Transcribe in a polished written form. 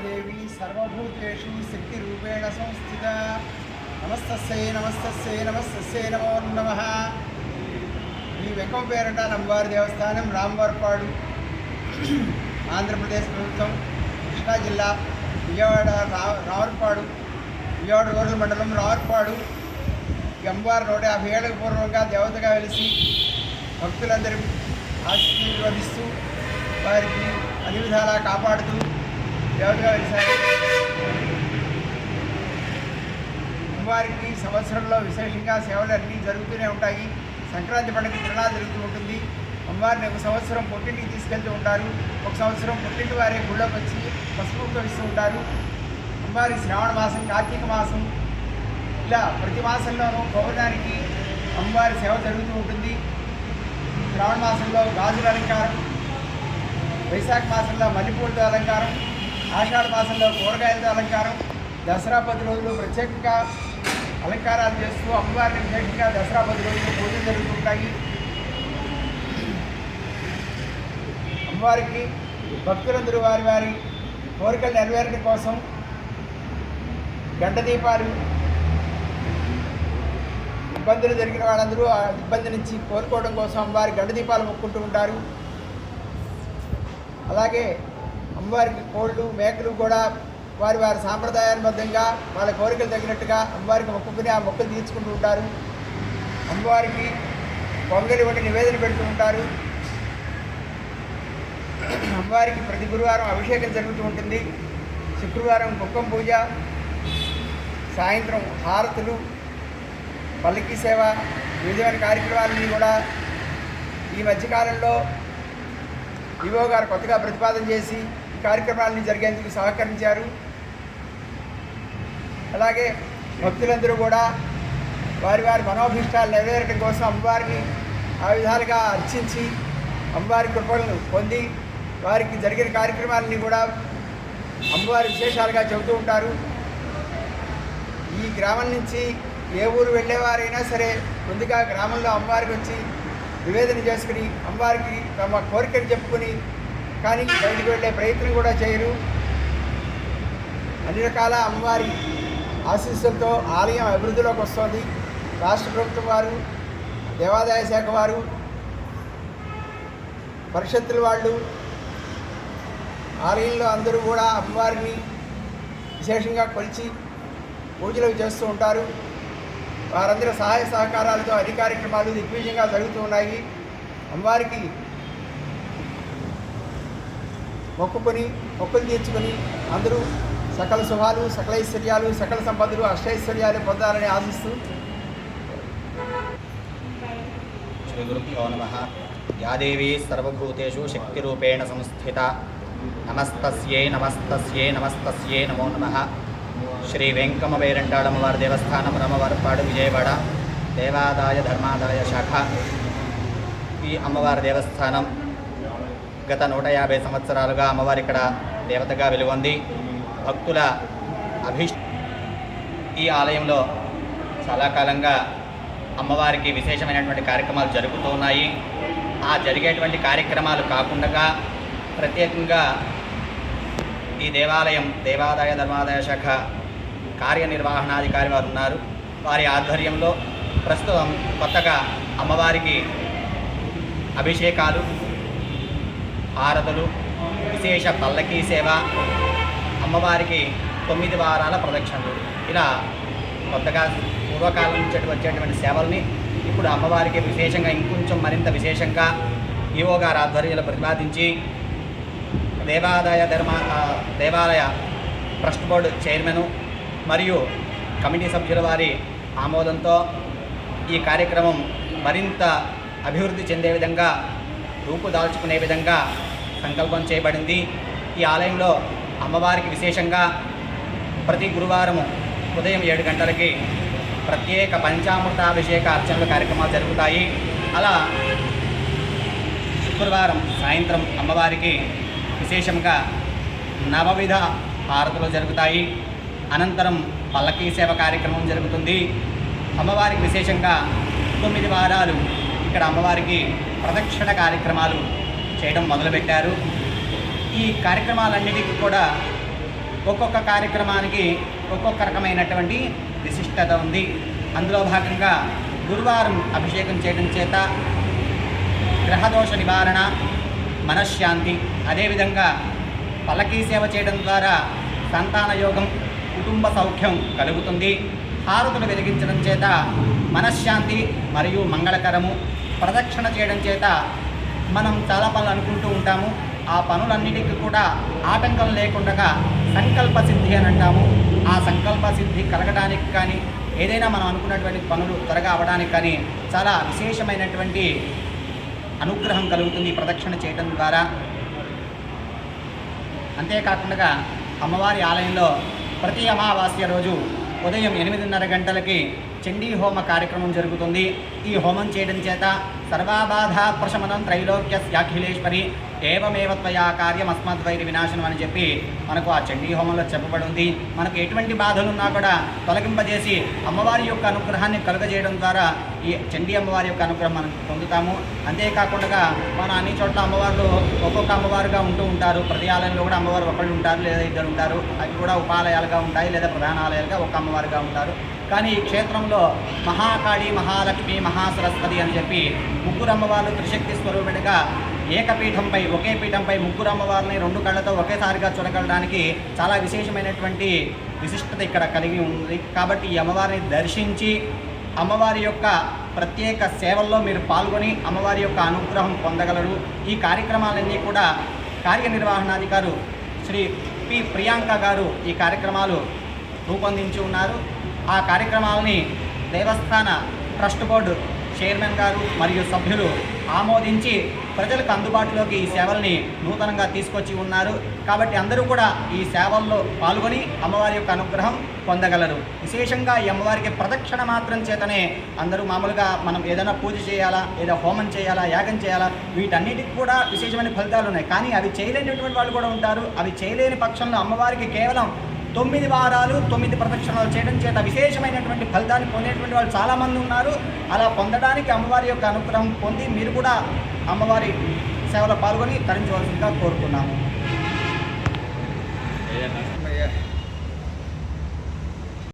देवी सर्वभूतेषु शक्तिरूपेण संस्थिता नमस्तस्यै नमस्तस्यै नमस्तस्यै नमो नमः। ఈ వెంకంపేరట అమ్మవారి దేవస్థానం రామవరపాడు ఆంధ్రప్రదేశ్ ప్రభుత్వం కృష్ణా జిల్లా విజయవాడ రావర్పాడు విజయవాడ రూరల్ మండలం రావర్పాడు ఈ అమ్మవారు 150 ఏళ్లకు పూర్వంగా దేవతగా వెలిసి భక్తులందరూ ఆశీర్వదిస్తూ వారికి అన్ని విధాలా కాపాడుతూ దేవతగా వెలిసారు. అమ్మవారికి సంవత్సరంలో విశేషంగా సేవలు అన్నీ జరుగుతూనే ఉంటాయి. సంక్రాంతి పండుగ తిరునాళ్ళు జరుగుతూ ఉంటుంది. అమ్మవారిని ఒక సంవత్సరం పుట్టింటికి తీసుకెళ్తూ ఉంటారు. ఒక సంవత్సరం పుట్టింటి వారి గుళ్ళోకి వచ్చి పసుపు ఇస్తూ ఉంటారు. అమ్మవారికి శ్రావణ మాసం, కార్తీక మాసం ఇలా ప్రతి మాసంలోనూ పౌర్ణానికి అమ్మవారి సేవ జరుగుతూ ఉంటుంది. శ్రావణ మాసంలో గాజుల అలంకారం, వైశాఖ మాసంలో మల్లెపూలతో అలంకారం, ఆషాఢ మాసంలో కూరగాయలతో అలంకారం, దసరా 10 రోజులు ప్రత్యేకంగా అలంకారాలు చేస్తూ అమ్మవారిని విశేషంగా దసరా 10 రోజులు పూజలు జరుగుతుంటాయి. అమ్మవారికి భక్తులందరూ వారి వారి కోరికలు నెరవేరడం కోసం గంట దీపాలు, ఇబ్బందులు జరిగిన వాళ్ళందరూ ఆ ఇబ్బంది నుంచి కోరుకోవడం కోసం అమ్మవారి గంట దీపాలు మొక్కుంటూ ఉంటారు. అలాగే అమ్మవారికి కోళ్ళు, మేకలు కూడా వారి వారి సాంప్రదాయానుబద్ధంగా వాళ్ళ కోరికలు తగినట్టుగా అమ్మవారికి మొక్కుకుని ఆ మొక్కులు తీర్చుకుంటూ ఉంటారు. అమ్మవారికి పొంగలి వంటి నివేదన పెడుతూ ఉంటారు. అమ్మవారికి ప్రతి గురువారం అభిషేకం జరుగుతూ ఉంటుంది. శుక్రవారం కుంకుమ పూజ, సాయంత్రం హారతులు, పల్లకి సేవ, వివిధమైన కార్యక్రమాలన్నీ కూడా ఈ మధ్యకాలంలో ఈవో గారు కొత్తగా ప్రతిపాదన చేసి ఈ కార్యక్రమాలని జరిగేందుకు సహకరించారు. అలాగే భక్తులందరూ కూడా వారి వారి మనోభీష్టాలు నెరవేరడం కోసం అమ్మవారిని ఆ విధాలుగా అర్చించి అమ్మవారి కృపలను పొంది వారికి జరిగిన కార్యక్రమాలని కూడా అమ్మవారి విశేషాలుగా చెబుతూ ఉంటారు. ఈ గ్రామం నుంచి ఏ ఊరు వెళ్ళేవారైనా సరే ముందుగా గ్రామంలో అమ్మవారికి వచ్చి నివేదన చేసుకుని అమ్మవారికి తమ కోరికలు చెప్పుకొని కానీ బయటికి వెళ్ళే ప్రయత్నం కూడా చేయరు. అన్ని రకాల అమ్మవారి ఆశీస్సులతో ఆలయం అభివృద్ధిలోకి వస్తుంది. రాష్ట్ర ప్రభుత్వం వారు, దేవాదాయ శాఖ వారు, పరిషత్తుల వాళ్ళు ఆలయంలో అందరూ కూడా అమ్మవారిని విశేషంగా కొలిచి పూజలు చేస్తూ ఉంటారు. వారందరూ సహాయ సహకారాలతో అన్ని కార్యక్రమాలు దిగ్విజయంగా జరుగుతూ ఉన్నాయి. అమ్మవారికి మొక్కుకొని మొక్కులు తీర్చుకొని అందరూ సకల శుభాలు, సకల ఐశ్వర్యాలు, సకల సంపదలు, అష్టైశ్వర్యాలు పొందాలని ఆశిస్తూ శ్రీ గురుభ్యో నమః. యా దేవీ సర్వభూతేషు శక్తిరూపేణ సంస్థిత నమస్తస్యై నమస్తస్యై నమస్తస్యై నమో నమః. శ్రీ వెంకమ్మ వేరంటాడమ్మవారి దేవస్థానం, రామవరపాడు, విజయవాడ దేవాదాయ ధర్మాదాయ శాఖ. ఈ అమ్మవారి దేవస్థానం గత 150 సంవత్సరాలుగా అమ్మవారి ఇక్కడ దేవతగా వెలుగొంది. భక్తుల ఈ ఆలయంలో చాలా కాలంగా అమ్మవారికి విశేషమైనటువంటి కార్యక్రమాలు జరుగుతూ ఉన్నాయి. ఆ జరిగేటువంటి కార్యక్రమాలు కాకుండా ప్రత్యేకంగా ఈ దేవాదాయ ధర్మాదాయ శాఖ కార్యనిర్వహణాధికారి వారు ఉన్నారు. వారి ఆధ్వర్యంలో ప్రస్తుతం కొత్తగా అమ్మవారికి అభిషేకాలు, హారతులు, విశేష పల్లకీ సేవ, అమ్మవారికి 9 వారాల ప్రదక్షిణలు, ఇలా కొత్తగా పూర్వకాలం నుంచి వచ్చేటువంటి సేవల్ని ఇప్పుడు అమ్మవారికి విశేషంగా ఇంకొంచెం మరింత విశేషంగా ఈవో గారి ఆధ్వర్యంలో ప్రతిపాదించి దేవాలయ ట్రస్ట్ బోర్డు చైర్మను మరియు కమిటీ సభ్యుల వారి ఆమోదంతో ఈ కార్యక్రమం మరింత అభివృద్ధి చెందే విధంగా, రూపుదాల్చుకునే విధంగా సంకల్పం చేయబడింది. ఈ ఆలయంలో అమ్మవారికి విశేషంగా ప్రతి గురువారం ఉదయం 7 గంటలకి ప్రత్యేక పంచామృతాభిషేక అర్చనల కార్యక్రమాలు జరుగుతాయి. అలా శుక్రవారం సాయంత్రం అమ్మవారికి విశేషంగా నవవిధ హారతులు జరుగుతాయి. అనంతరం పల్లకీ సేవ కార్యక్రమం జరుగుతుంది. అమ్మవారికి విశేషంగా 9 వారాలు ఇక్కడ అమ్మవారికి ప్రదక్షిణ కార్యక్రమాలు చేయడం మొదలుపెట్టారు. ఈ కార్యక్రమాలన్నిటికీ కూడా ఒక్కొక్క కార్యక్రమానికి ఒక్కొక్క రకమైనటువంటి విశిష్టత ఉంది. అందులో భాగంగా గురువారం అభిషేకం చేయడం చేత గ్రహదోష నివారణ, మనశ్శాంతి, అదేవిధంగా పల్లకీ సేవ చేయడం ద్వారా సంతాన యోగం, కుటుంబ సౌఖ్యం కలుగుతుంది. హారతులు వెలిగించడం చేత మనశ్శాంతి మరియు మంగళకరము. ప్రదక్షిణ చేయడం చేత మనం చాలా పనులు అనుకుంటూ ఉంటాము, ఆ పనులన్నిటికీ కూడా ఆటంకం లేకుండా సంకల్ప సిద్ధి అని అంటాము. ఆ సంకల్ప సిద్ధి కలగడానికి కానీ, ఏదైనా మనం అనుకున్నటువంటి పనులు త్వరగా అవ్వడానికి కానీ చాలా విశేషమైనటువంటి అనుగ్రహం కలుగుతుంది ప్రదక్షిణ చేయడం ద్వారా. అంతేకాకుండా అమ్మవారి ఆలయంలో ప్రతి అమావాస్య రోజు ఉదయం 8:30 గంటలకి చండీ హోమ కార్యక్రమం జరుగుతుంది. ఈ హోమం చేయడం చేత సర్వాబాధ ప్రశమనం త్రైలోక్యస్యాఖిలేశ్వరి ఏవమేవ త్వయా కార్యం అస్మద్వైరి వినాశనం అని చెప్పి మనకు ఆ చండీ హోమంలో చెప్పబడి ఉంది. మనకు ఎటువంటి బాధలున్నా కూడా తొలగింపజేసి అమ్మవారి యొక్క అనుగ్రహాన్ని కలుగజేయడం ద్వారా ఈ చండీ అమ్మవారి యొక్క అనుగ్రహం మనం పొందుతాము. అంతేకాకుండా మన అన్ని చోట్ల అమ్మవార్లు ఒక్కొక్క అమ్మవారుగా ఉంటూ ఉంటారు. ప్రతి ఆలయంలో కూడా అమ్మవారు ఒకళ్ళు ఉంటారు లేదా ఇద్దరు ఉంటారు. అవి కూడా ఉపాలయాలుగా ఉంటాయి లేదా ప్రధాన ఆలయాలుగా ఒక అమ్మవారుగా ఉంటారు. కానీ ఈ క్షేత్రంలో మహాకాళి, మహాలక్ష్మి, మహాసరస్వతి అని చెప్పి ముగ్గురు అమ్మవార్లు త్రిశక్తి స్వరూపిణిగా ఏకపీఠంపై, ఒకే పీఠంపై ముగ్గురు అమ్మవారిని 2 కళ్ళతో ఒకేసారిగా చూడగలడానికి చాలా విశేషమైనటువంటి విశిష్టత ఇక్కడ కలిగి ఉంది. కాబట్టి ఈ అమ్మవారిని దర్శించి అమ్మవారి యొక్క ప్రత్యేక సేవల్లో మీరు పాల్గొని అమ్మవారి యొక్క అనుగ్రహం పొందగలరు. ఈ కార్యక్రమాలన్నీ కూడా కార్యనిర్వహణాధికారు శ్రీ పి ప్రియాంక గారు ఈ కార్యక్రమాలు రూపొందించి ఉన్నారు. ఆ కార్యక్రమాలని దేవస్థాన ట్రస్ట్ బోర్డు చైర్మన్ గారు మరియు సభ్యులు ఆమోదించి ప్రజలకు అందుబాటులోకి ఈ సేవల్ని నూతనంగా తీసుకొచ్చి ఉన్నారు. కాబట్టి అందరూ కూడా ఈ సేవల్లో పాల్గొని అమ్మవారి యొక్క అనుగ్రహం పొందగలరు. విశేషంగా ఈ అమ్మవారికి ప్రదక్షిణ మాత్రం చేతనే అందరూ మామూలుగా మనం ఏదైనా పూజ చేయాలా, ఏదో హోమం చేయాలా, యాగం చేయాలా, వీటన్నిటికి కూడా విశేషమైన ఫలితాలు ఉన్నాయి. కానీ అవి చేయలేనటువంటి వాళ్ళు కూడా ఉంటారు. అవి చేయలేని పక్షంలో అమ్మవారికి కేవలం 9 వారాలు 9 ప్రదక్షిణలు చేయడం చేత విశేషమైనటువంటి ఫలితాన్ని పొందేటువంటి వాళ్ళు చాలామంది ఉన్నారు. అలా పొందడానికి అమ్మవారి యొక్క అనుగ్రహం పొంది మీరు కూడా అమ్మవారి సేవలో పాల్గొని తరించవలసిందిగా కోరుకున్నాము.